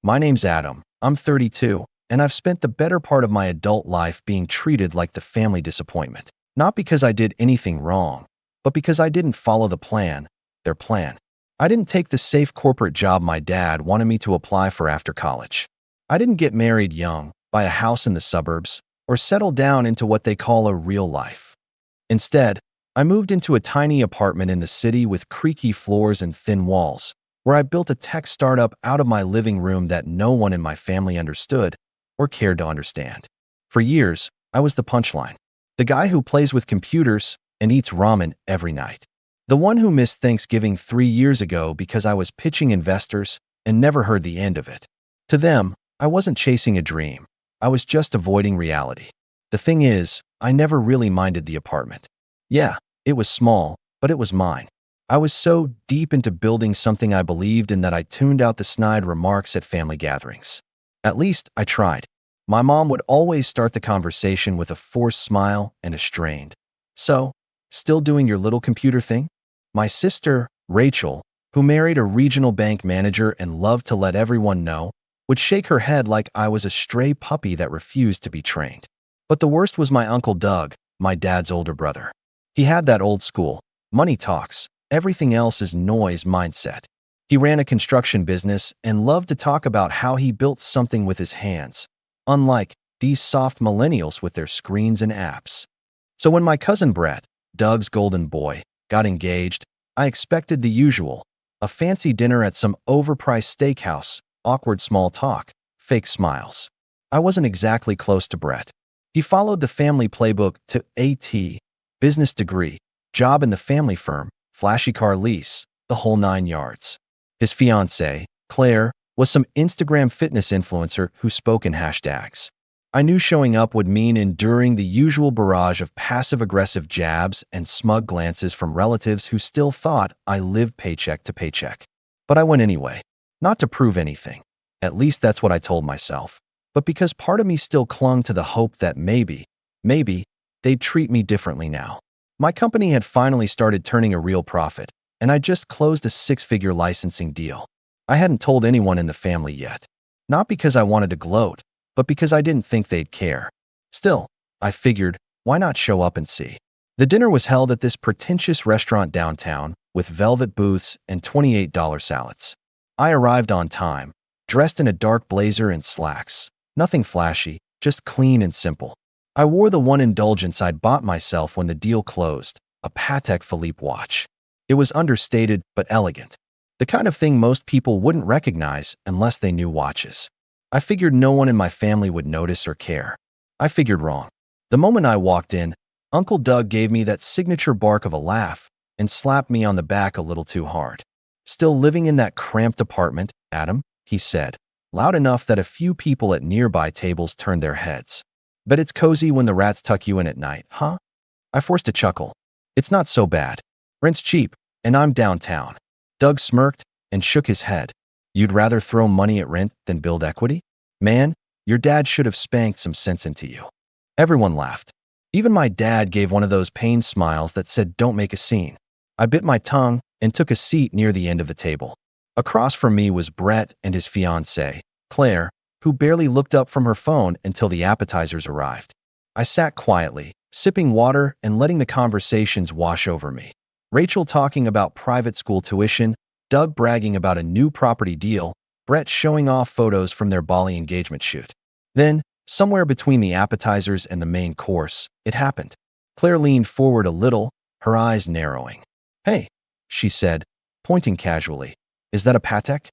My name's Adam. I'm 32, and I've spent the better part of my adult life being treated like the family disappointment. Not because I did anything wrong, but because I didn't follow their plan. I didn't take the safe corporate job my dad wanted me to apply for after college. I didn't get married young, buy a house in the suburbs, or settle down into what they call a real life. Instead, I moved into a tiny apartment in the city with creaky floors and thin walls, where I built a tech startup out of my living room that no one in my family understood or cared to understand. For years, I was the punchline, the guy who plays with computers and eats ramen every night. The one who missed Thanksgiving 3 years ago because I was pitching investors and never heard the end of it. To them, I wasn't chasing a dream. I was just avoiding reality. The thing is, I never really minded the apartment. Yeah, it was small, but it was mine. I was so deep into building something I believed in that I tuned out the snide remarks at family gatherings. At least, I tried. My mom would always start the conversation with a forced smile and a strained, "So, still doing your little computer thing?" My sister, Rachel, who married a regional bank manager and loved to let everyone know, would shake her head like I was a stray puppy that refused to be trained. But the worst was my Uncle Doug, my dad's older brother. He had that old school, money talks, everything else is noise mindset. He ran a construction business and loved to talk about how he built something with his hands, unlike these soft millennials with their screens and apps. So when my cousin Brett, Doug's golden boy, got engaged, I expected the usual, a fancy dinner at some overpriced steakhouse, awkward small talk, fake smiles. I wasn't exactly close to Brett. He followed the family playbook to AT, business degree, job in the family firm, flashy car lease, the whole 9 yards. His fiancée, Claire, was some Instagram fitness influencer who spoke in hashtags. I knew showing up would mean enduring the usual barrage of passive-aggressive jabs and smug glances from relatives who still thought I lived paycheck to paycheck. But I went anyway, not to prove anything. At least that's what I told myself. But because part of me still clung to the hope that maybe, they'd treat me differently now. My company had finally started turning a real profit, and I just closed a 6-figure licensing deal. I hadn't told anyone in the family yet. Not because I wanted to gloat, but because I didn't think they'd care. Still, I figured, why not show up and see? The dinner was held at this pretentious restaurant downtown with velvet booths and $28 salads. I arrived on time, dressed in a dark blazer and slacks. Nothing flashy, just clean and simple. I wore the one indulgence I'd bought myself when the deal closed, a Patek Philippe watch. It was understated but elegant, the kind of thing most people wouldn't recognize unless they knew watches. I figured no one in my family would notice or care. I figured wrong. The moment I walked in, Uncle Doug gave me that signature bark of a laugh and slapped me on the back a little too hard. "Still living in that cramped apartment, Adam?" he said, loud enough that a few people at nearby tables turned their heads. "Bet it's cozy when the rats tuck you in at night, huh?" I forced a chuckle. "It's not so bad. Rent's cheap, and I'm downtown." Doug smirked and shook his head. "You'd rather throw money at rent than build equity? Man, your dad should have spanked some sense into you." Everyone laughed. Even my dad gave one of those pained smiles that said, "Don't make a scene." I bit my tongue and took a seat near the end of the table. Across from me was Brett and his fiancée, Claire, who barely looked up from her phone until the appetizers arrived. I sat quietly, sipping water and letting the conversations wash over me. Rachel talking about private school tuition, Doug bragging about a new property deal, Brett showing off photos from their Bali engagement shoot. Then, somewhere between the appetizers and the main course, it happened. Claire leaned forward a little, her eyes narrowing. "Hey," she said, pointing casually. "Is that a Patek?"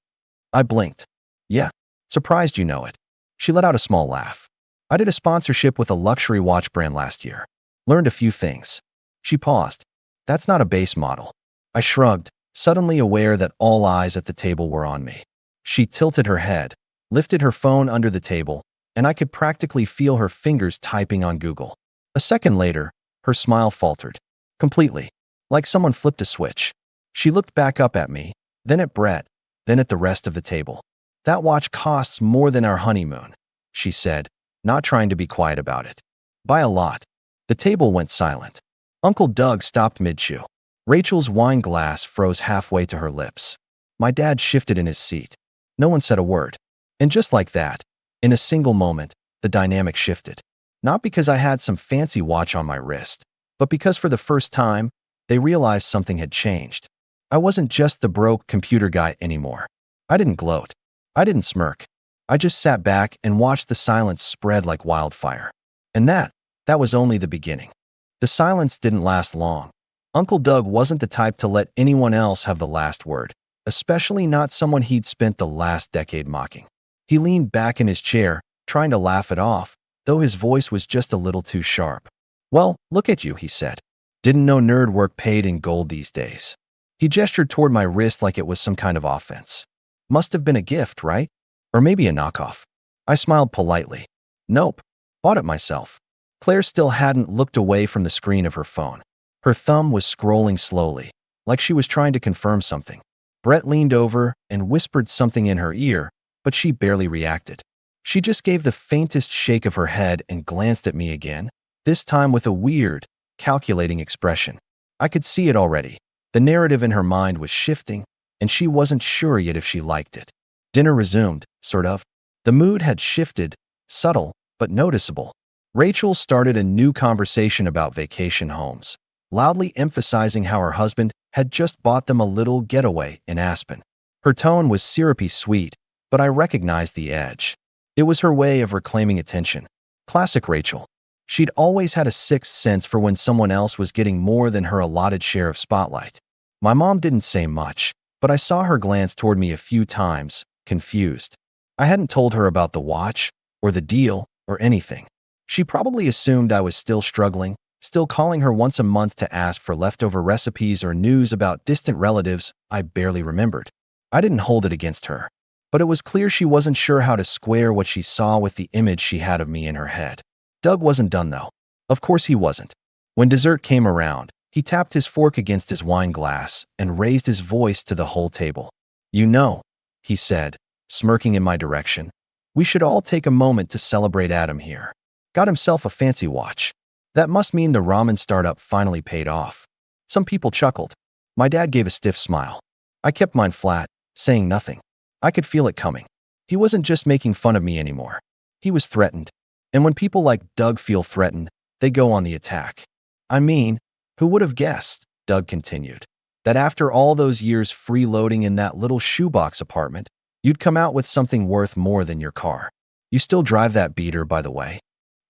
I blinked. "Yeah, surprised you know it." She let out a small laugh. "I did a sponsorship with a luxury watch brand last year. Learned a few things." She paused. "That's not a base model." I shrugged, suddenly aware that all eyes at the table were on me. She tilted her head, lifted her phone under the table, and I could practically feel her fingers typing on Google. A second later, her smile faltered. Completely. Like someone flipped a switch. She looked back up at me, then at Brett, then at the rest of the table. "That watch costs more than our honeymoon," she said, not trying to be quiet about it. "By a lot." The table went silent. Uncle Doug stopped mid-chew. Rachel's wine glass froze halfway to her lips. My dad shifted in his seat. No one said a word. And just like that, in a single moment, the dynamic shifted. Not because I had some fancy watch on my wrist, but because for the first time, they realized something had changed. I wasn't just the broke computer guy anymore. I didn't gloat. I didn't smirk. I just sat back and watched the silence spread like wildfire. And that was only the beginning. The silence didn't last long. Uncle Doug wasn't the type to let anyone else have the last word, especially not someone he'd spent the last decade mocking. He leaned back in his chair, trying to laugh it off, though his voice was just a little too sharp. "Well, look at you," he said. "Didn't know nerd work paid in gold these days." He gestured toward my wrist like it was some kind of offense. "Must have been a gift, right? Or maybe a knockoff." I smiled politely. "Nope. Bought it myself." Claire still hadn't looked away from the screen of her phone. Her thumb was scrolling slowly, like she was trying to confirm something. Brett leaned over and whispered something in her ear, but she barely reacted. She just gave the faintest shake of her head and glanced at me again, this time with a weird, calculating expression. I could see it already. The narrative in her mind was shifting, and she wasn't sure yet if she liked it. Dinner resumed, sort of. The mood had shifted, subtle, but noticeable. Rachel started a new conversation about vacation homes, loudly emphasizing how her husband had just bought them a little getaway in Aspen. Her tone was syrupy sweet, but I recognized the edge. It was her way of reclaiming attention. Classic Rachel. She'd always had a sixth sense for when someone else was getting more than her allotted share of spotlight. My mom didn't say much, but I saw her glance toward me a few times, confused. I hadn't told her about the watch, or the deal, or anything. She probably assumed I was still struggling, still calling her once a month to ask for leftover recipes or news about distant relatives I barely remembered. I didn't hold it against her, but it was clear she wasn't sure how to square what she saw with the image she had of me in her head. Doug wasn't done, though. Of course he wasn't. When dessert came around, he tapped his fork against his wine glass and raised his voice to the whole table. "You know," he said, smirking in my direction, "we should all take a moment to celebrate Adam here. Got himself a fancy watch. That must mean the ramen startup finally paid off." Some people chuckled. My dad gave a stiff smile. I kept mine flat, saying nothing. I could feel it coming. He wasn't just making fun of me anymore. He was threatened. And when people like Doug feel threatened, they go on the attack. "I mean, who would have guessed," Doug continued, "that after all those years freeloading in that little shoebox apartment, you'd come out with something worth more than your car. You still drive that beater, by the way?"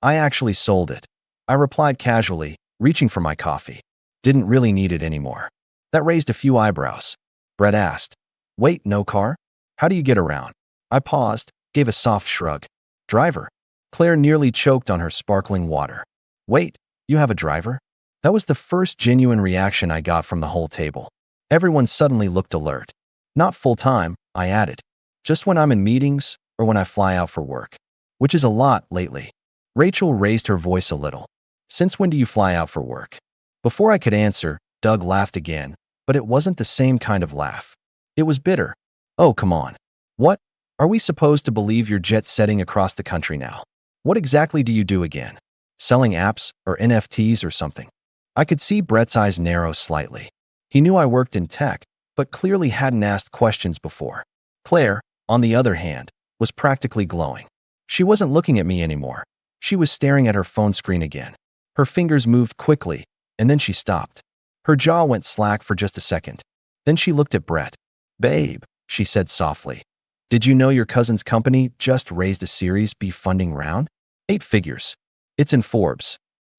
"I actually sold it," I replied casually, reaching for my coffee. "Didn't really need it anymore." That raised a few eyebrows. Brett asked, "Wait, no car? How do you get around?" I paused, gave a soft shrug. "Driver." Claire nearly choked on her sparkling water. "Wait, you have a driver?" That was the first genuine reaction I got from the whole table. Everyone suddenly looked alert. "Not full-time," I added. "Just when I'm in meetings or when I fly out for work. Which is a lot lately." Rachel raised her voice a little. "Since when do you fly out for work?" Before I could answer, Doug laughed again, but it wasn't the same kind of laugh. It was bitter. "Oh, come on. What? Are we supposed to believe you're jet-setting across the country now? What exactly do you do again? Selling apps or NFTs or something?" I could see Brett's eyes narrow slightly. He knew I worked in tech, but clearly hadn't asked questions before. Claire, on the other hand, was practically glowing. She wasn't looking at me anymore. She was staring at her phone screen again. Her fingers moved quickly, and then she stopped. Her jaw went slack for just a second. Then she looked at Brett. "Babe," she said softly, "did you know your cousin's company just raised a Series B funding round? 8 figures. It's in Forbes."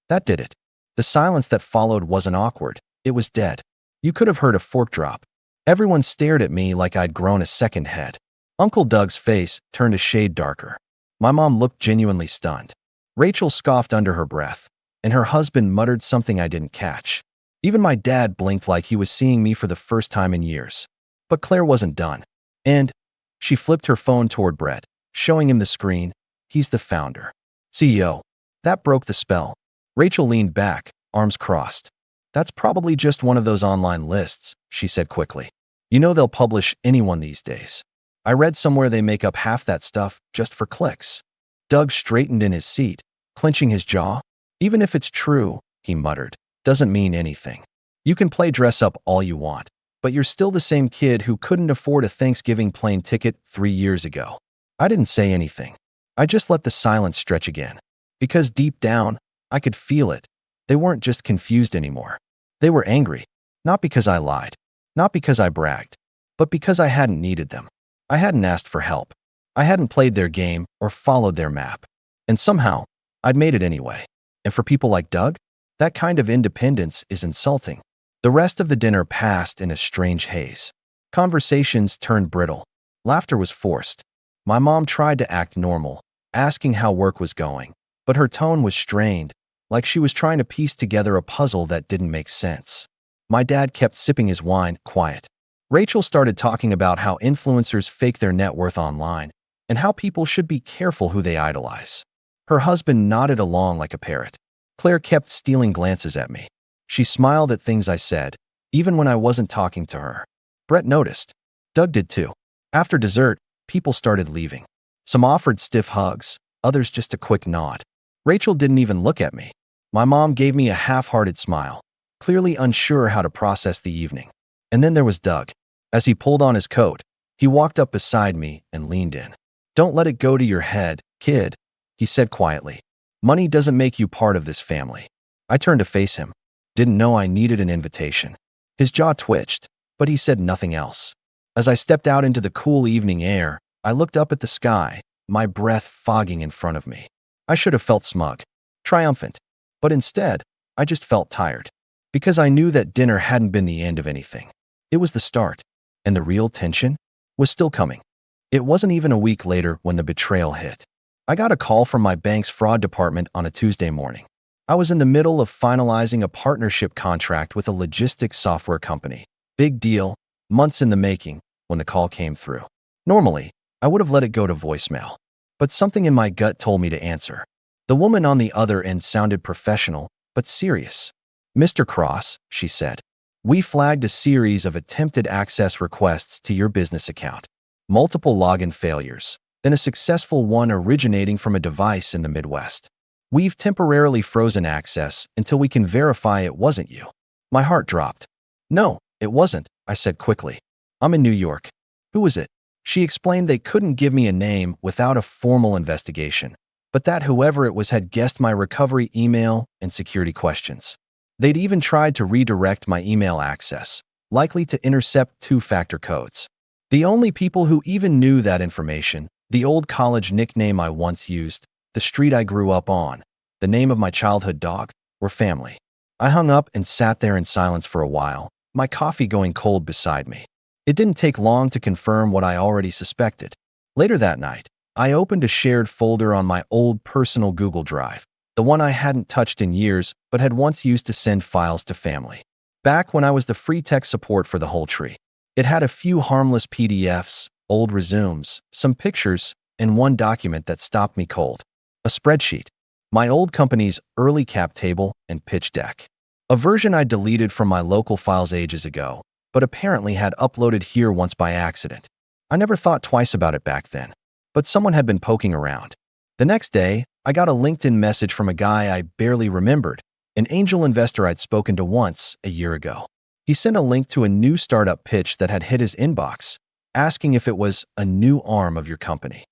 That did it. The silence that followed wasn't awkward. It was dead. You could have heard a fork drop. Everyone stared at me like I'd grown a second head. Uncle Doug's face turned a shade darker. My mom looked genuinely stunned. Rachel scoffed under her breath, and her husband muttered something I didn't catch. Even my dad blinked like he was seeing me for the first time in years. But Claire wasn't done. "And," she flipped her phone toward Brett, showing him the screen, "he's the founder. CEO. That broke the spell." Rachel leaned back, arms crossed. "That's probably just one of those online lists," she said quickly. "You know they'll publish anyone these days. I read somewhere they make up half that stuff just for clicks." Doug straightened in his seat, clenching his jaw. "Even if it's true," he muttered, "doesn't mean anything. You can play dress up all you want, but you're still the same kid who couldn't afford a Thanksgiving plane ticket 3 years ago." I didn't say anything. I just let the silence stretch again. Because deep down, I could feel it. They weren't just confused anymore. They were angry. Not because I lied. Not because I bragged. But because I hadn't needed them. I hadn't asked for help. I hadn't played their game or followed their map. And somehow, I'd made it anyway. And for people like Doug, that kind of independence is insulting. The rest of the dinner passed in a strange haze. Conversations turned brittle. Laughter was forced. My mom tried to act normal, asking how work was going, but her tone was strained, like she was trying to piece together a puzzle that didn't make sense. My dad kept sipping his wine, quiet. Rachel started talking about how influencers fake their net worth online and how people should be careful who they idolize. Her husband nodded along like a parrot. Claire kept stealing glances at me. She smiled at things I said, even when I wasn't talking to her. Brett noticed. Doug did too. After dessert, people started leaving. Some offered stiff hugs, others just a quick nod. Rachel didn't even look at me. My mom gave me a half-hearted smile, clearly unsure how to process the evening. And then there was Doug. As he pulled on his coat, he walked up beside me and leaned in. "Don't let it go to your head, kid," he said quietly. "Money doesn't make you part of this family." I turned to face him. Didn't know I needed an invitation. His jaw twitched, but he said nothing else. As I stepped out into the cool evening air, I looked up at the sky, my breath fogging in front of me. I should have felt smug, triumphant, but instead, I just felt tired. Because I knew that dinner hadn't been the end of anything. It was the start, and the real tension was still coming. It wasn't even a week later when the betrayal hit. I got a call from my bank's fraud department on a Tuesday morning. I was in the middle of finalizing a partnership contract with a logistics software company. Big deal, months in the making, when the call came through. Normally, I would have let it go to voicemail. But something in my gut told me to answer. The woman on the other end sounded professional, but serious. "Mr. Cross," she said, "we flagged a series of attempted access requests to your business account. Multiple login failures, then a successful one originating from a device in the Midwest. We've temporarily frozen access until we can verify it wasn't you." My heart dropped. "No, it wasn't," I said quickly. "I'm in New York." "Who was it?" She explained they couldn't give me a name without a formal investigation, but that whoever it was had guessed my recovery email and security questions. They'd even tried to redirect my email access, likely to intercept two-factor codes. The only people who even knew that information, the old college nickname I once used, the street I grew up on, the name of my childhood dog, were family. I hung up and sat there in silence for a while, my coffee going cold beside me. It didn't take long to confirm what I already suspected. Later that night, I opened a shared folder on my old personal Google Drive, the one I hadn't touched in years but had once used to send files to family. Back when I was the free tech support for the whole tree. It had a few harmless PDFs, old resumes, some pictures, and one document that stopped me cold. A spreadsheet. My old company's early cap table and pitch deck. A version I deleted from my local files ages ago, but apparently had uploaded here once by accident. I never thought twice about it back then, but someone had been poking around. The next day, I got a LinkedIn message from a guy I barely remembered, an angel investor I'd spoken to once a year ago. He sent a link to a new startup pitch that had hit his inbox, asking if it was a new arm of your company.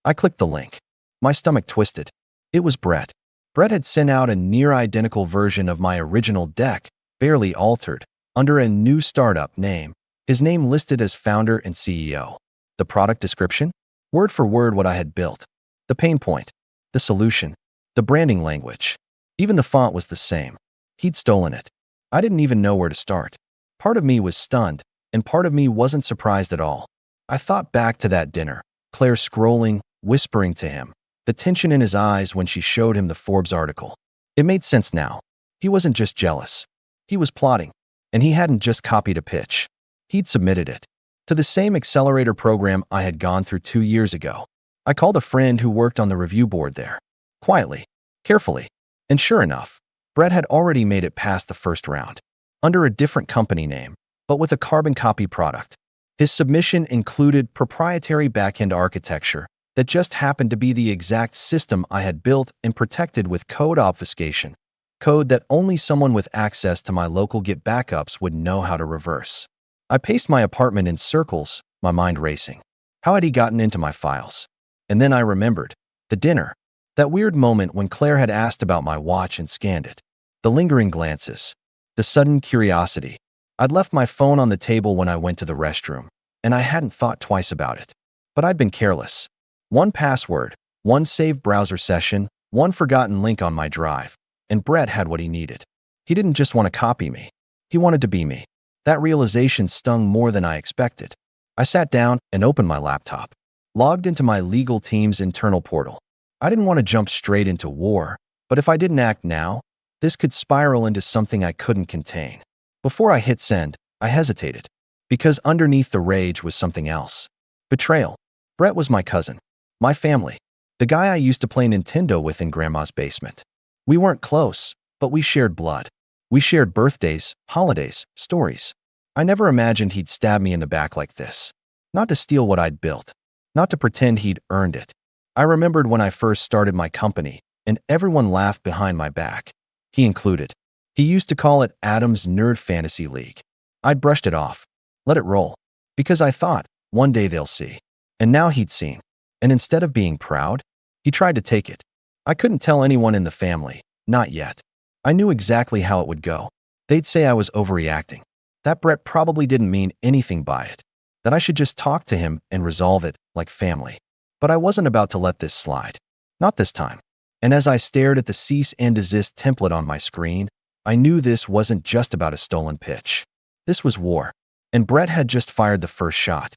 I clicked the link. My stomach twisted. It was Brett. Brett had sent out a near-identical version of my original deck, barely altered, under a new startup name, his name listed as founder and CEO. The product description? Word for word what I had built. The pain point. The solution. The branding language. Even the font was the same. He'd stolen it. I didn't even know where to start. Part of me was stunned, and part of me wasn't surprised at all. I thought back to that dinner, Claire scrolling, whispering to him, the tension in his eyes when she showed him the Forbes article. It made sense now. He wasn't just jealous. He was plotting. And he hadn't just copied a pitch. He'd submitted it to the same accelerator program I had gone through 2 years ago. I called a friend who worked on the review board there. Quietly, carefully, and sure enough, Brett had already made it past the first round, under a different company name, but with a carbon copy product. His submission included proprietary backend architecture that just happened to be the exact system I had built and protected with code obfuscation, code that only someone with access to my local Git backups would know how to reverse. I paced my apartment in circles, my mind racing. How had he gotten into my files? And then I remembered. The dinner. That weird moment when Claire had asked about my watch and scanned it. The lingering glances. The sudden curiosity. I'd left my phone on the table when I went to the restroom, and I hadn't thought twice about it. But I'd been careless. One password, one saved browser session, one forgotten link on my drive, and Brett had what he needed. He didn't just want to copy me. He wanted to be me. That realization stung more than I expected. I sat down and opened my laptop, logged into my legal team's internal portal. I didn't want to jump straight into war, but if I didn't act now, this could spiral into something I couldn't contain. Before I hit send, I hesitated, because underneath the rage was something else. Betrayal. Brett was my cousin, my family, the guy I used to play Nintendo with in Grandma's basement. We weren't close, but we shared blood. We shared birthdays, holidays, stories. I never imagined he'd stab me in the back like this. Not to steal what I'd built. Not to pretend he'd earned it. I remembered when I first started my company, and everyone laughed behind my back. He included. He used to call it Adam's Nerd Fantasy League. I'd brushed it off. Let it roll. Because I thought, one day they'll see. And now he'd seen. And instead of being proud, he tried to take it. I couldn't tell anyone in the family. Not yet. I knew exactly how it would go. They'd say I was overreacting. That Brett probably didn't mean anything by it. That I should just talk to him and resolve it, like family. But I wasn't about to let this slide. Not this time. And as I stared at the cease and desist template on my screen, I knew this wasn't just about a stolen pitch. This was war. And Brett had just fired the first shot.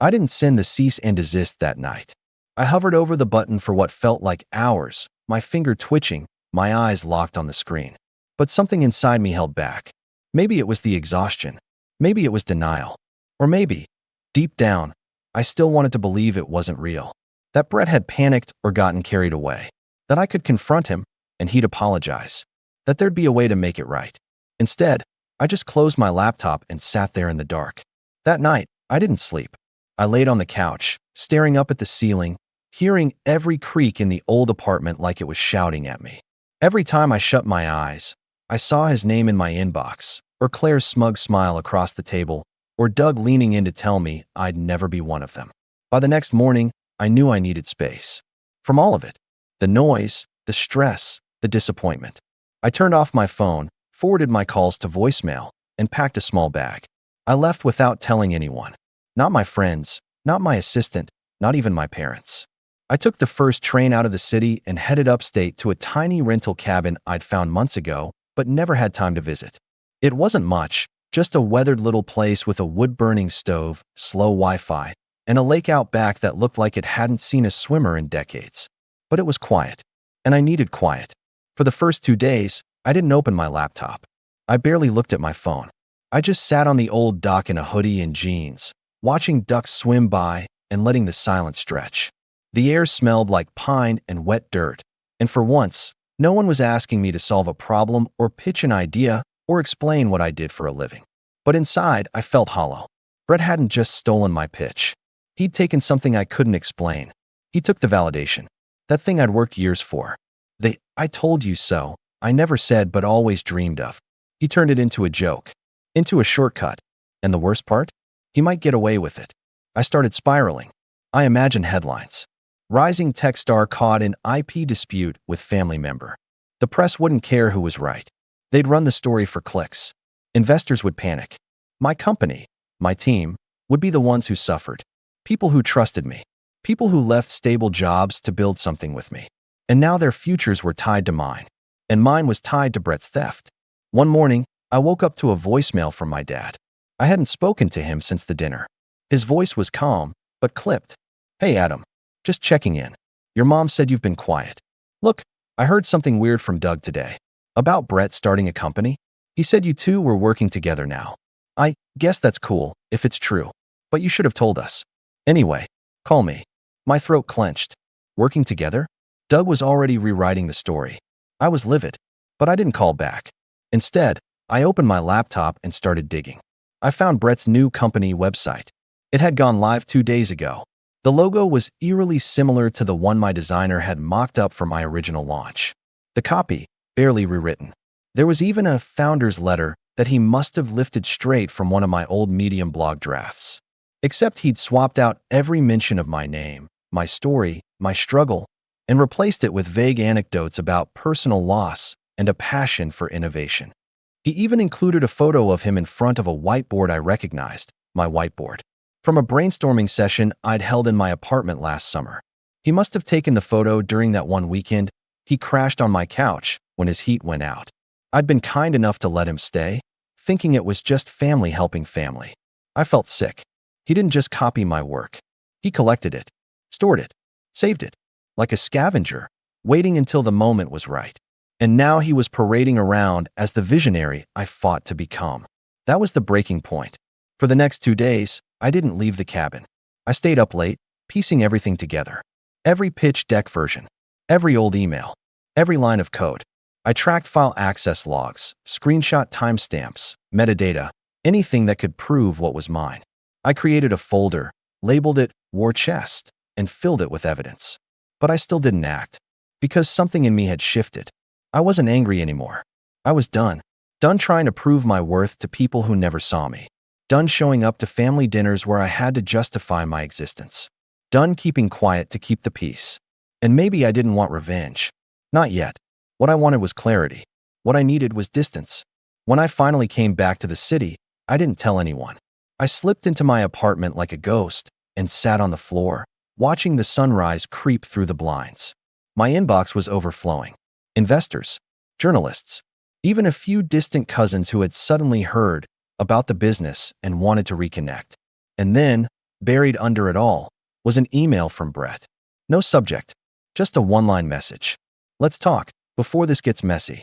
I didn't send the cease and desist that night. I hovered over the button for what felt like hours, my finger twitching, my eyes locked on the screen. But something inside me held back. Maybe it was the exhaustion. Maybe it was denial. Or maybe, deep down, I still wanted to believe it wasn't real. That Brett had panicked or gotten carried away. That I could confront him, and he'd apologize. That there'd be a way to make it right. Instead, I just closed my laptop and sat there in the dark. That night, I didn't sleep. I laid on the couch, staring up at the ceiling, hearing every creak in the old apartment like it was shouting at me. Every time I shut my eyes, I saw his name in my inbox, or Claire's smug smile across the table, or Doug leaning in to tell me I'd never be one of them. By the next morning, I knew I needed space. From all of it. The noise, the stress, the disappointment. I turned off my phone, forwarded my calls to voicemail, and packed a small bag. I left without telling anyone. Not my friends, not my assistant, not even my parents. I took the first train out of the city and headed upstate to a tiny rental cabin I'd found months ago, but never had time to visit. It wasn't much, just a weathered little place with a wood-burning stove, slow Wi-Fi, and a lake out back that looked like it hadn't seen a swimmer in decades. But it was quiet, and I needed quiet. For the first 2 days, I didn't open my laptop. I barely looked at my phone. I just sat on the old dock in a hoodie and jeans, watching ducks swim by and letting the silence stretch. The air smelled like pine and wet dirt, and for once, no one was asking me to solve a problem or pitch an idea or explain what I did for a living. But inside, I felt hollow. Brett hadn't just stolen my pitch. He'd taken something I couldn't explain. He took the validation. That thing I'd worked years for. The "I told you so" I never said but always dreamed of. He turned it into a joke. Into a shortcut. And the worst part? He might get away with it. I started spiraling. I imagined headlines. Rising tech star caught in IP dispute with family member. The press wouldn't care who was right. They'd run the story for clicks. Investors would panic. My company, my team, would be the ones who suffered. People who trusted me. People who left stable jobs to build something with me. And now their futures were tied to mine. And mine was tied to Brett's theft. One morning, I woke up to a voicemail from my dad. I hadn't spoken to him since the dinner. His voice was calm, but clipped. "Hey Adam, just checking in. Your mom said you've been quiet. Look, I heard something weird from Doug today. About Brett starting a company. He said you two were working together now. I guess that's cool, if it's true. But you should have told us. Anyway, call me." My throat clenched. Working together? Doug was already rewriting the story. I was livid, but I didn't call back. Instead, I opened my laptop and started digging. I found Brett's new company website. It had gone live 2 days ago. The logo was eerily similar to the one my designer had mocked up for my original launch. The copy, barely rewritten. There was even a founder's letter that he must have lifted straight from one of my old Medium blog drafts. Except he'd swapped out every mention of my name, my story, my struggle, and replaced it with vague anecdotes about personal loss and a passion for innovation. He even included a photo of him in front of a whiteboard I recognized, my whiteboard, from a brainstorming session I'd held in my apartment last summer. He must have taken the photo during that one weekend he crashed on my couch when his heat went out. I'd been kind enough to let him stay, thinking it was just family helping family. I felt sick. He didn't just copy my work. He collected it, stored it, saved it, like a scavenger, waiting until the moment was right. And now he was parading around as the visionary I fought to become. That was the breaking point. For the next 2 days, I didn't leave the cabin. I stayed up late, piecing everything together. Every pitch deck version, every old email, every line of code. I tracked file access logs, screenshot timestamps, metadata, anything that could prove what was mine. I created a folder, labeled it War Chest, and filled it with evidence. But I still didn't act, because something in me had shifted. I wasn't angry anymore. I was done. Done trying to prove my worth to people who never saw me. Done showing up to family dinners where I had to justify my existence. Done keeping quiet to keep the peace. And maybe I didn't want revenge. Not yet. What I wanted was clarity. What I needed was distance. When I finally came back to the city, I didn't tell anyone. I slipped into my apartment like a ghost and sat on the floor, watching the sunrise creep through the blinds. My inbox was overflowing. Investors, journalists, even a few distant cousins who had suddenly heard about the business and wanted to reconnect. And then, buried under it all, was an email from Brett. No subject, just a one-line message. Let's talk, before this gets messy.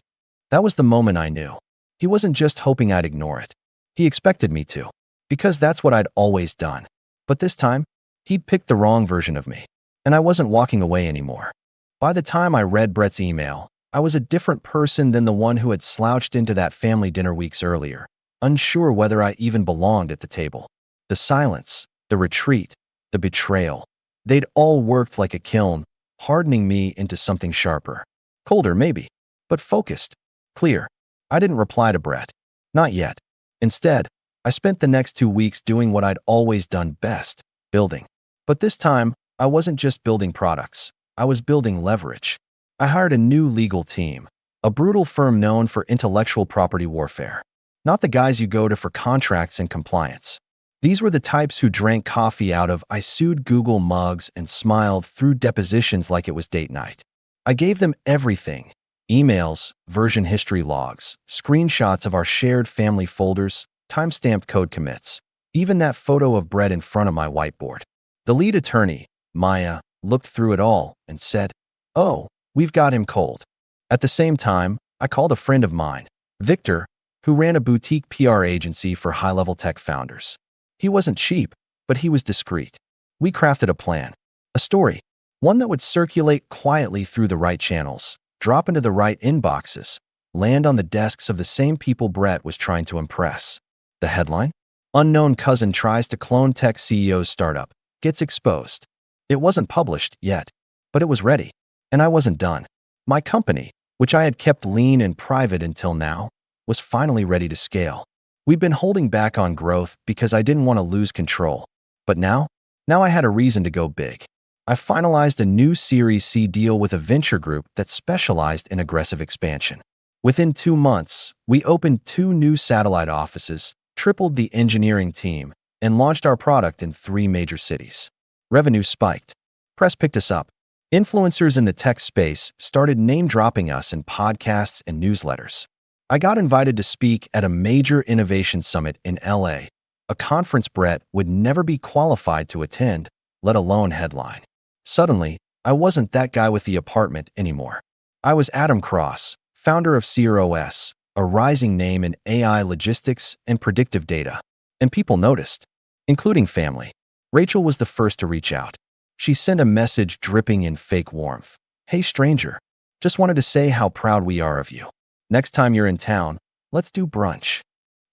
That was the moment I knew. He wasn't just hoping I'd ignore it. He expected me to, because that's what I'd always done. But this time, he'd picked the wrong version of me, and I wasn't walking away anymore. By the time I read Brett's email, I was a different person than the one who had slouched into that family dinner weeks earlier, unsure whether I even belonged at the table. The silence, the retreat, the betrayal, they'd all worked like a kiln, hardening me into something sharper. Colder, maybe, but focused, clear. I didn't reply to Brett. Not yet. Instead, I spent the next 2 weeks doing what I'd always done best, building. But this time, I wasn't just building products. I was building leverage. I hired a new legal team, a brutal firm known for intellectual property warfare. Not the guys you go to for contracts and compliance. These were the types who drank coffee out of I sued Google mugs and smiled through depositions like it was date night. I gave them everything: emails, version history logs, screenshots of our shared family folders, timestamped code commits, even that photo of Brett in front of my whiteboard. The lead attorney, Maya, looked through it all and said, "Oh, we've got him cold." At the same time, I called a friend of mine, Victor, who ran a boutique PR agency for high-level tech founders. He wasn't cheap, but he was discreet. We crafted a plan, a story, one that would circulate quietly through the right channels, drop into the right inboxes, land on the desks of the same people Brett was trying to impress. The headline? Unknown cousin tries to clone tech CEO's startup, gets exposed. It wasn't published yet, but it was ready. And I wasn't done. My company, which I had kept lean and private until now, was finally ready to scale. We'd been holding back on growth because I didn't want to lose control. But now I had a reason to go big. I finalized a new Series C deal with a venture group that specialized in aggressive expansion. Within 2 months, we opened 2 new satellite offices, tripled the engineering team, and launched our product in 3 major cities. Revenue spiked. Press picked us up. Influencers in the tech space started name-dropping us in podcasts and newsletters. I got invited to speak at a major innovation summit in LA, a conference Brett would never be qualified to attend, let alone headline. Suddenly, I wasn't that guy with the apartment anymore. I was Adam Cross, founder of CROS, a rising name in AI logistics and predictive data. And people noticed, including family. Rachel was the first to reach out. She sent a message dripping in fake warmth. "Hey stranger, just wanted to say how proud we are of you. Next time you're in town, let's do brunch."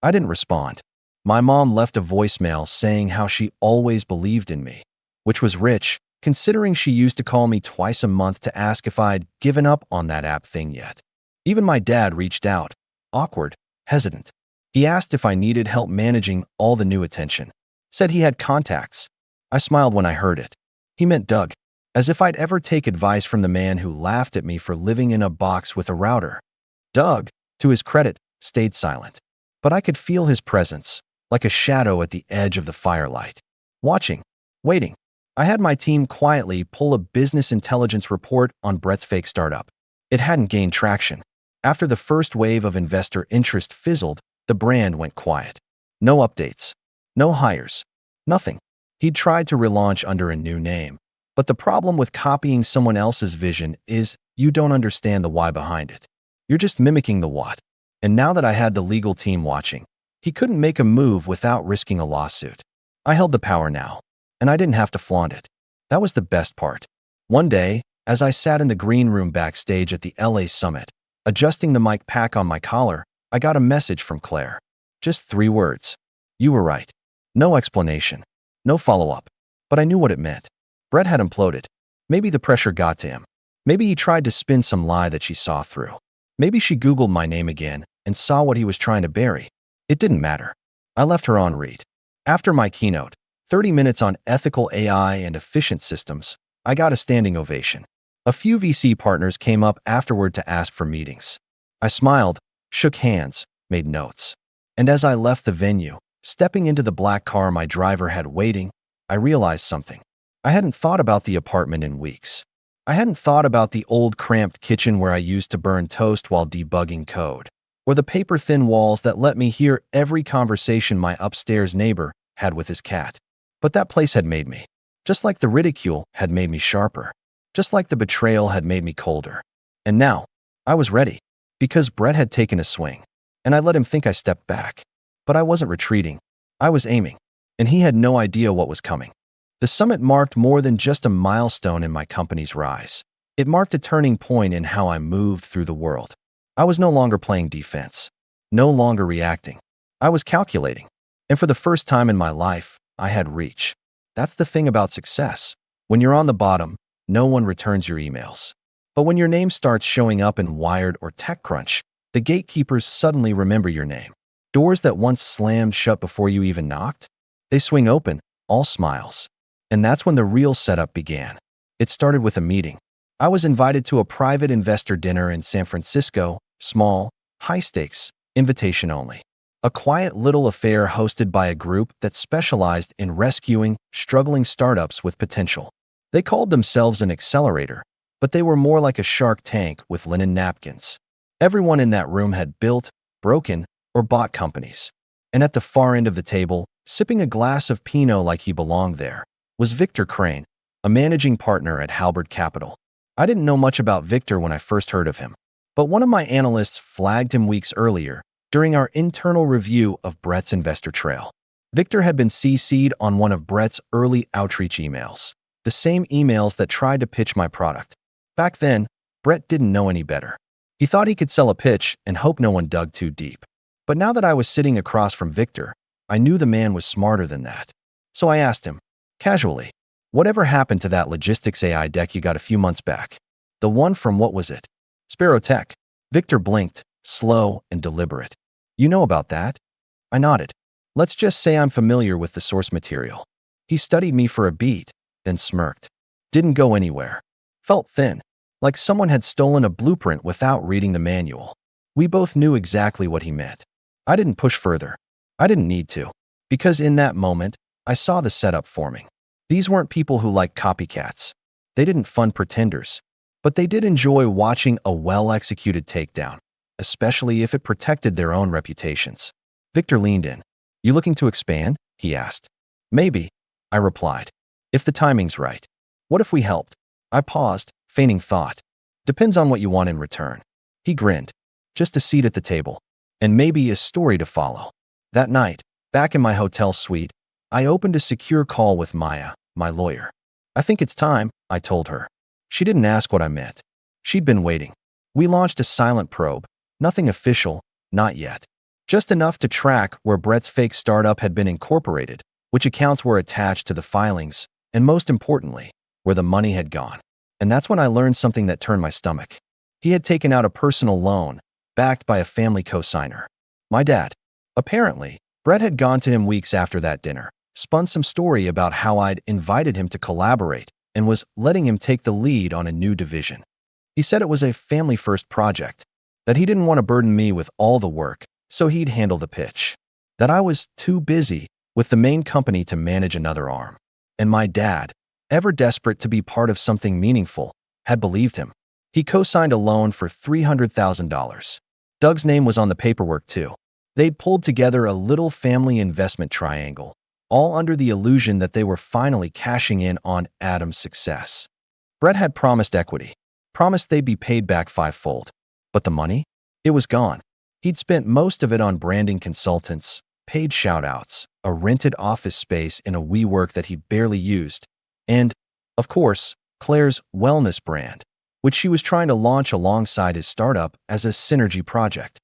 I didn't respond. My mom left a voicemail saying how she always believed in me, which was rich, considering she used to call me twice a month to ask if I'd given up on that app thing yet. Even my dad reached out, awkward, hesitant. He asked if I needed help managing all the new attention. Said he had contacts. I smiled when I heard it. He meant Doug. As if I'd ever take advice from the man who laughed at me for living in a box with a router. Doug, to his credit, stayed silent. But I could feel his presence, like a shadow at the edge of the firelight. Watching, waiting. I had my team quietly pull a business intelligence report on Brett's fake startup. It hadn't gained traction. After the first wave of investor interest fizzled, the brand went quiet. No updates. No hires. Nothing. He'd tried to relaunch under a new name. But the problem with copying someone else's vision is you don't understand the why behind it. You're just mimicking the what. And now that I had the legal team watching, he couldn't make a move without risking a lawsuit. I held the power now, and I didn't have to flaunt it. That was the best part. One day, as I sat in the green room backstage at the LA Summit, adjusting the mic pack on my collar, I got a message from Claire. Just 3 words. You were right. No explanation. No follow-up. But I knew what it meant. Brett had imploded. Maybe the pressure got to him. Maybe he tried to spin some lie that she saw through. Maybe she Googled my name again and saw what he was trying to bury. It didn't matter. I left her on read. After my keynote, 30 minutes on ethical AI and efficient systems, I got a standing ovation. A few VC partners came up afterward to ask for meetings. I smiled, shook hands, made notes. And as I left the venue, stepping into the black car my driver had waiting, I realized something. I hadn't thought about the apartment in weeks. I hadn't thought about the old cramped kitchen where I used to burn toast while debugging code, or the paper-thin walls that let me hear every conversation my upstairs neighbor had with his cat. But that place had made me. Just like the ridicule had made me sharper. Just like the betrayal had made me colder. And now, I was ready. Because Brett had taken a swing. And I let him think I stepped back. But I wasn't retreating. I was aiming. And he had no idea what was coming. The summit marked more than just a milestone in my company's rise. It marked a turning point in how I moved through the world. I was no longer playing defense. No longer reacting. I was calculating. And for the first time in my life, I had reach. That's the thing about success. When you're on the bottom, no one returns your emails. But when your name starts showing up in Wired or TechCrunch, the gatekeepers suddenly remember your name. Doors that once slammed shut before you even knocked, they swing open, all smiles. And that's when the real setup began. It started with a meeting. I was invited to a private investor dinner in San Francisco, small, high stakes, invitation only. A quiet little affair hosted by a group that specialized in rescuing struggling startups with potential. They called themselves an accelerator, but they were more like a Shark Tank with linen napkins. Everyone in that room had built, broken, or bought companies. And at the far end of the table, sipping a glass of Pinot like he belonged there, was Victor Crane, a managing partner at Halbert Capital. I didn't know much about Victor when I first heard of him, but one of my analysts flagged him weeks earlier during our internal review of Brett's investor trail. Victor had been CC'd on one of Brett's early outreach emails, the same emails that tried to pitch my product. Back then, Brett didn't know any better. He thought he could sell a pitch and hope no one dug too deep. But now that I was sitting across from Victor, I knew the man was smarter than that. So I asked him, casually, whatever happened to that logistics AI deck you got a few months back? The one from what was it? Sparrow Tech. Victor blinked, slow and deliberate. You know about that? I nodded. Let's just say I'm familiar with the source material. He studied me for a beat, then smirked. Didn't go anywhere. Felt thin, like someone had stolen a blueprint without reading the manual. We both knew exactly what he meant. I didn't push further. I didn't need to. Because in that moment, I saw the setup forming. These weren't people who liked copycats. They didn't fund pretenders. But they did enjoy watching a well-executed takedown, especially if it protected their own reputations. Victor leaned in. You looking to expand? He asked. Maybe, I replied. If the timing's right. What if we helped? I paused, feigning thought. Depends on what you want in return. He grinned. Just a seat at the table. And maybe a story to follow. That night, back in my hotel suite, I opened a secure call with Maya, my lawyer. I think it's time, I told her. She didn't ask what I meant. She'd been waiting. We launched a silent probe. Nothing official, not yet. Just enough to track where Brett's fake startup had been incorporated, which accounts were attached to the filings, and most importantly, where the money had gone. And that's when I learned something that turned my stomach. He had taken out a personal loan, backed by a family co-signer. My dad. Apparently, Brett had gone to him weeks after that dinner, spun some story about how I'd invited him to collaborate, and was letting him take the lead on a new division. He said it was a family-first project, that he didn't want to burden me with all the work, so he'd handle the pitch. That I was too busy with the main company to manage another arm. And my dad, ever desperate to be part of something meaningful, had believed him. He co-signed a loan for $300,000. Doug's name was on the paperwork too. They'd pulled together a little family investment triangle, all under the illusion that they were finally cashing in on Adam's success. Brett had promised equity, promised they'd be paid back fivefold. But the money? It was gone. He'd spent most of it on branding consultants, paid shout-outs, a rented office space in a WeWork that he barely used, and, of course, Claire's wellness brand, which she was trying to launch alongside his startup as a synergy project.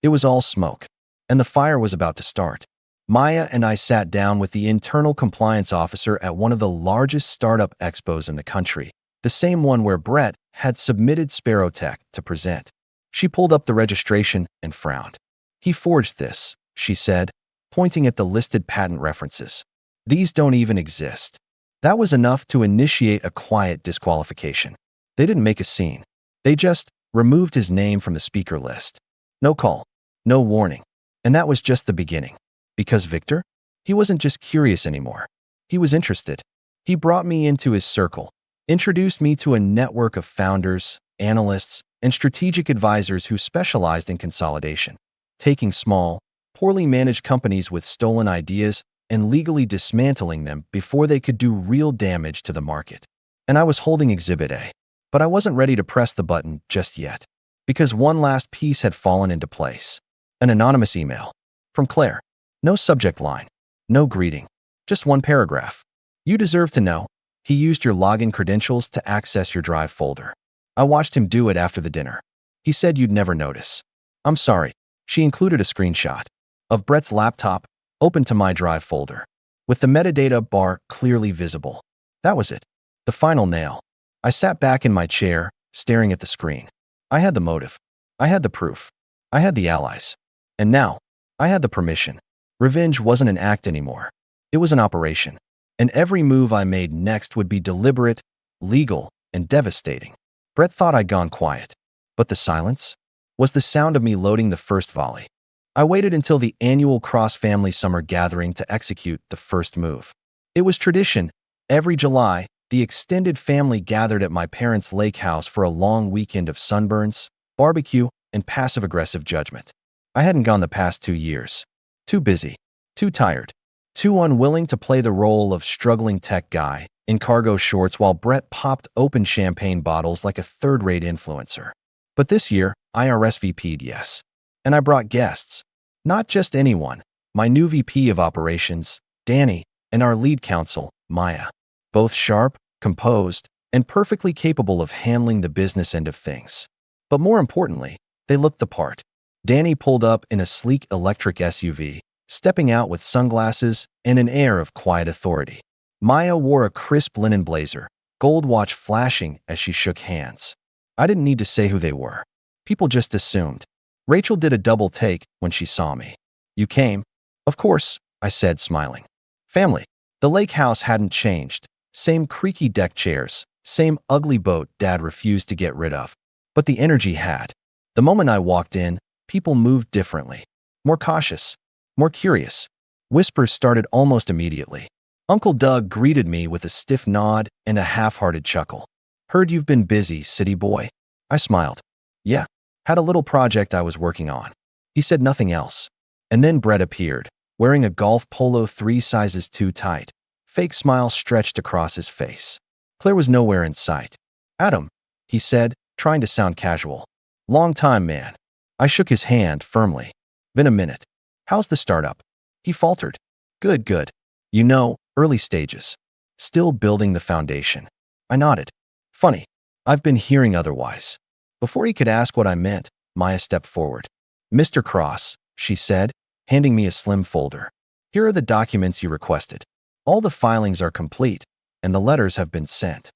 It was all smoke, and the fire was about to start. Maya and I sat down with the internal compliance officer at one of the largest startup expos in the country, the same one where Brett had submitted Sparrow Tech to present. She pulled up the registration and frowned. "He forged this," she said, pointing at the listed patent references. "These don't even exist." That was enough to initiate a quiet disqualification. They didn't make a scene. They just removed his name from the speaker list. No call, no warning. And that was just the beginning. Because Victor? He wasn't just curious anymore. He was interested. He brought me into his circle, introduced me to a network of founders, analysts, and strategic advisors who specialized in consolidation, taking small, poorly managed companies with stolen ideas and legally dismantling them before they could do real damage to the market. And I was holding Exhibit A, but I wasn't ready to press the button just yet, because one last piece had fallen into place. An anonymous email from Claire. No subject line, no greeting, just one paragraph. "You deserve to know. He used your login credentials to access your Drive folder. I watched him do it after the dinner. He said you'd never notice. I'm sorry." She included a screenshot of Brett's laptop open to my Drive folder, with the metadata bar clearly visible. That was it. The final nail. I sat back in my chair, staring at the screen. I had the motive. I had the proof. I had the allies. And now, I had the permission. Revenge wasn't an act anymore. It was an operation. And every move I made next would be deliberate, legal, and devastating. Brett thought I'd gone quiet. But the silence was the sound of me loading the first volley. I waited until the annual cross-family summer gathering to execute the first move. It was tradition. Every July, the extended family gathered at my parents' lake house for a long weekend of sunburns, barbecue, and passive-aggressive judgment. I hadn't gone the past 2 years. Too busy, too tired, too unwilling to play the role of struggling tech guy in cargo shorts while Brett popped open champagne bottles like a third-rate influencer. But this year, I RSVP'd yes. And I brought guests. Not just anyone. My new VP of Operations, Danny, and our lead counsel, Maya. Both sharp, composed, and perfectly capable of handling the business end of things. But more importantly, they looked the part. Danny pulled up in a sleek electric SUV, stepping out with sunglasses and an air of quiet authority. Maya wore a crisp linen blazer, gold watch flashing as she shook hands. I didn't need to say who they were. People just assumed. Rachel did a double take when she saw me. "You came?" "Of course," I said, smiling. Family. The lake house hadn't changed. Same creaky deck chairs, same ugly boat Dad refused to get rid of. But the energy had. The moment I walked in, people moved differently. More cautious, more curious. Whispers started almost immediately. Uncle Doug greeted me with a stiff nod and a half-hearted chuckle. "Heard you've been busy, city boy." I smiled. "Yeah, had a little project I was working on." He said nothing else. And then Brett appeared, wearing a golf polo 3 sizes too tight. Fake smile stretched across his face. Claire was nowhere in sight. "Adam," he said, trying to sound casual. "Long time, man." I shook his hand firmly. "Been a minute. How's the startup?" He faltered. "Good, good. You know, early stages. Still building the foundation." I nodded. "Funny. I've been hearing otherwise." Before he could ask what I meant, Maya stepped forward. "Mr. Cross," she said, handing me a slim folder. "Here are the documents you requested. All the filings are complete, and the letters have been sent."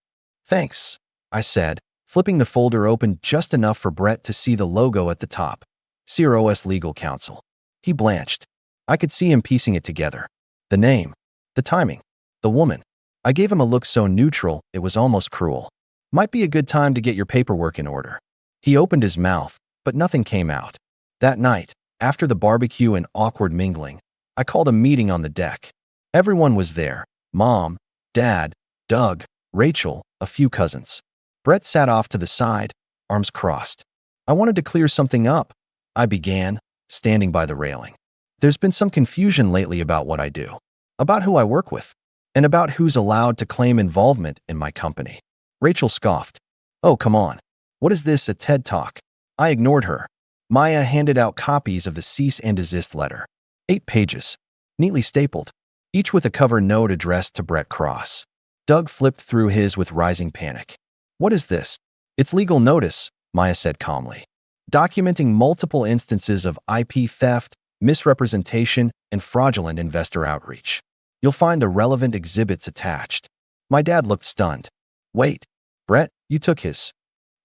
"Thanks," I said, flipping the folder open just enough for Brett to see the logo at the top. CROS Legal Counsel. He blanched. I could see him piecing it together. The name, the timing, the woman. I gave him a look so neutral, it was almost cruel. Might be a good time to get your paperwork in order. He opened his mouth, but nothing came out. That night, after the barbecue and awkward mingling, I called a meeting on the deck. Everyone was there. Mom, Dad, Doug, Rachel, a few cousins. Brett sat off to the side, arms crossed. I wanted to clear something up, I began, standing by the railing. There's been some confusion lately about what I do, about who I work with, and about who's allowed to claim involvement in my company. Rachel scoffed. Oh, come on. What is this, a TED Talk? I ignored her. Maya handed out copies of the cease and desist letter. 8 pages, neatly stapled, each with a cover note addressed to Brett Cross. Doug flipped through his with rising panic. What is this? It's legal notice, Maya said calmly, documenting multiple instances of IP theft, misrepresentation, and fraudulent investor outreach. You'll find the relevant exhibits attached. My dad looked stunned. Wait, Brett, you took his.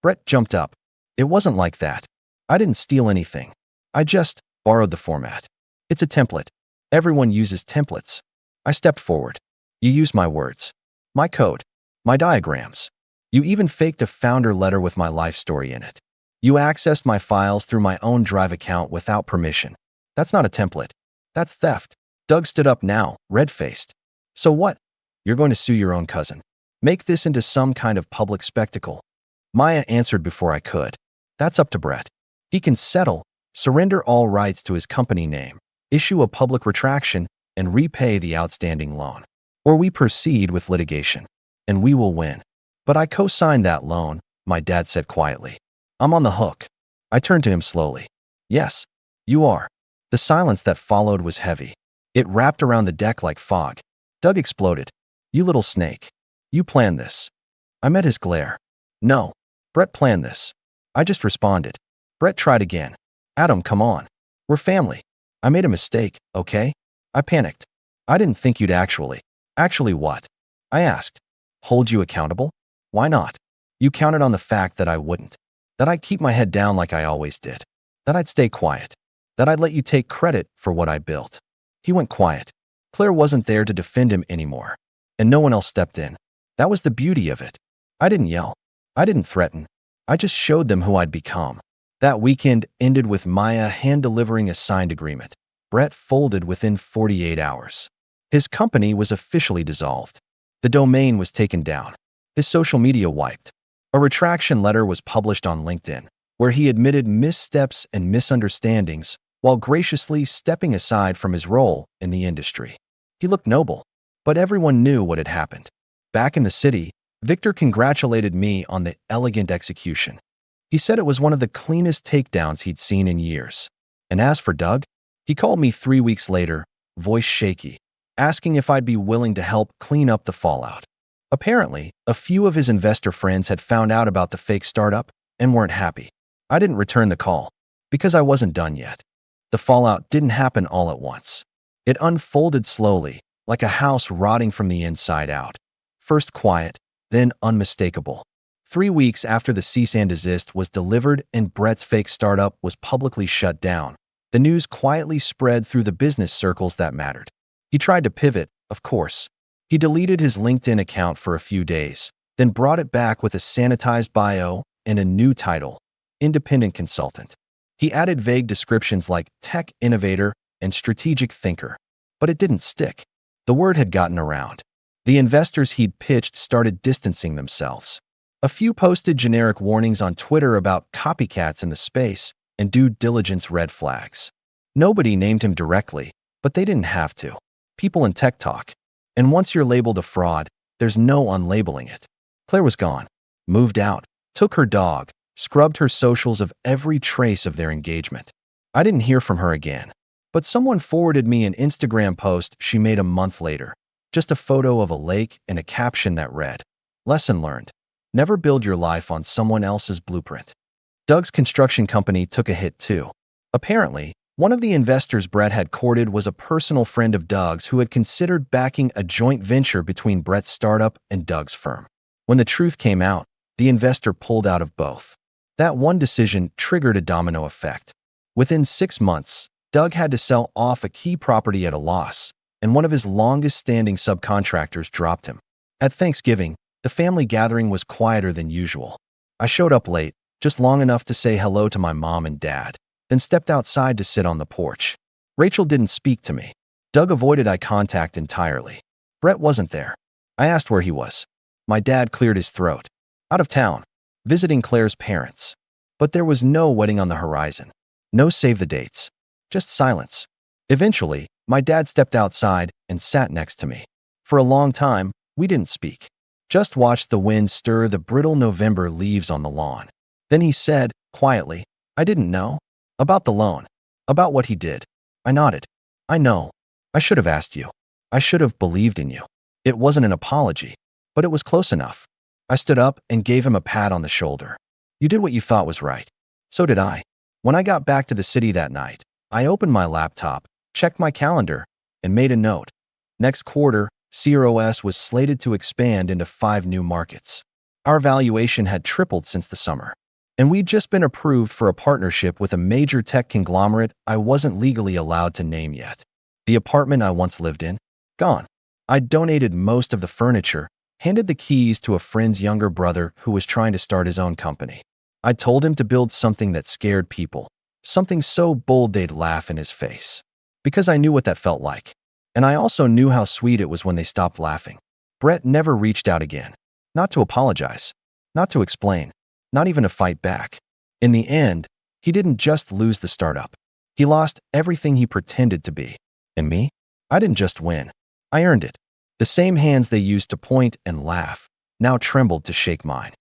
Brett jumped up. It wasn't like that. I didn't steal anything. I just borrowed the format. It's a template. Everyone uses templates. I stepped forward. You used my words, my code, my diagrams. You even faked a founder letter with my life story in it. You accessed my files through my own Drive account without permission. That's not a template. That's theft. Doug stood up now, red-faced. So what? You're going to sue your own cousin. Make this into some kind of public spectacle. Maya answered before I could. That's up to Brett. He can settle, surrender all rights to his company name, issue a public retraction, and repay the outstanding loan. Or we proceed with litigation, and we will win. But I co-signed that loan, my dad said quietly. I'm on the hook. I turned to him slowly. Yes, you are. The silence that followed was heavy. It wrapped around the deck like fog. Doug exploded. You little snake. You planned this. I met his glare. No, Brett planned this. I just responded. Brett tried again. Adam, come on. We're family. I made a mistake, okay? I panicked. I didn't think you'd actually. Actually what? I asked. Hold you accountable? Why not? You counted on the fact that I wouldn't. That I'd keep my head down like I always did. That I'd stay quiet. That I'd let you take credit for what I built. He went quiet. Claire wasn't there to defend him anymore. And no one else stepped in. That was the beauty of it. I didn't yell. I didn't threaten. I just showed them who I'd become. That weekend ended with Maya hand-delivering a signed agreement. Brett folded within 48 hours. His company was officially dissolved. The domain was taken down. His social media wiped. A retraction letter was published on LinkedIn, where he admitted missteps and misunderstandings while graciously stepping aside from his role in the industry. He looked noble, but everyone knew what had happened. Back in the city, Victor congratulated me on the elegant execution. He said it was one of the cleanest takedowns he'd seen in years. And as for Doug, he called me 3 weeks later, voice shaky, asking if I'd be willing to help clean up the fallout. Apparently, a few of his investor friends had found out about the fake startup and weren't happy. I didn't return the call because I wasn't done yet. The fallout didn't happen all at once. It unfolded slowly, like a house rotting from the inside out. First quiet, then unmistakable. 3 weeks after the cease and desist was delivered and Brett's fake startup was publicly shut down, the news quietly spread through the business circles that mattered. He tried to pivot, of course. He deleted his LinkedIn account for a few days, then brought it back with a sanitized bio and a new title, independent consultant. He added vague descriptions like tech innovator and strategic thinker, but it didn't stick. The word had gotten around. The investors he'd pitched started distancing themselves. A few posted generic warnings on Twitter about copycats in the space and due diligence red flags. Nobody named him directly, but they didn't have to. People in tech talk. And once you're labeled a fraud, there's no unlabeling it. Claire was gone, moved out, took her dog, scrubbed her socials of every trace of their engagement. I didn't hear from her again, but someone forwarded me an Instagram post she made a month later. Just a photo of a lake and a caption that read, "Lesson learned. Never build your life on someone else's blueprint." Doug's construction company took a hit too. Apparently, one of the investors Brett had courted was a personal friend of Doug's who had considered backing a joint venture between Brett's startup and Doug's firm. When the truth came out, the investor pulled out of both. That one decision triggered a domino effect. Within 6 months, Doug had to sell off a key property at a loss, and one of his longest-standing subcontractors dropped him. At Thanksgiving, the family gathering was quieter than usual. I showed up late, just long enough to say hello to my mom and dad, then stepped outside to sit on the porch. Rachel didn't speak to me. Doug avoided eye contact entirely. Brett wasn't there. I asked where he was. My dad cleared his throat. Out of town, visiting Claire's parents. But there was no wedding on the horizon. No save the dates. Just silence. Eventually, my dad stepped outside and sat next to me. For a long time, we didn't speak. Just watched the wind stir the brittle November leaves on the lawn. Then he said, quietly, "I didn't know." About the loan. About what he did. I nodded. "I know. I should have asked you. I should have believed in you." It wasn't an apology, but it was close enough. I stood up and gave him a pat on the shoulder. "You did what you thought was right." So did I. When I got back to the city that night, I opened my laptop, checked my calendar, and made a note. Next quarter, CROS was slated to expand into 5 new markets. Our valuation had tripled since the summer, and we'd just been approved for a partnership with a major tech conglomerate I wasn't legally allowed to name yet. The apartment I once lived in, gone. I donated most of the furniture, handed the keys to a friend's younger brother who was trying to start his own company. I told him to build something that scared people, something so bold they'd laugh in his face. Because I knew what that felt like. And I also knew how sweet it was when they stopped laughing. Brett never reached out again. Not to apologize. Not to explain. Not even to fight back. In the end, he didn't just lose the startup. He lost everything he pretended to be. And me? I didn't just win. I earned it. The same hands they used to point and laugh now trembled to shake mine.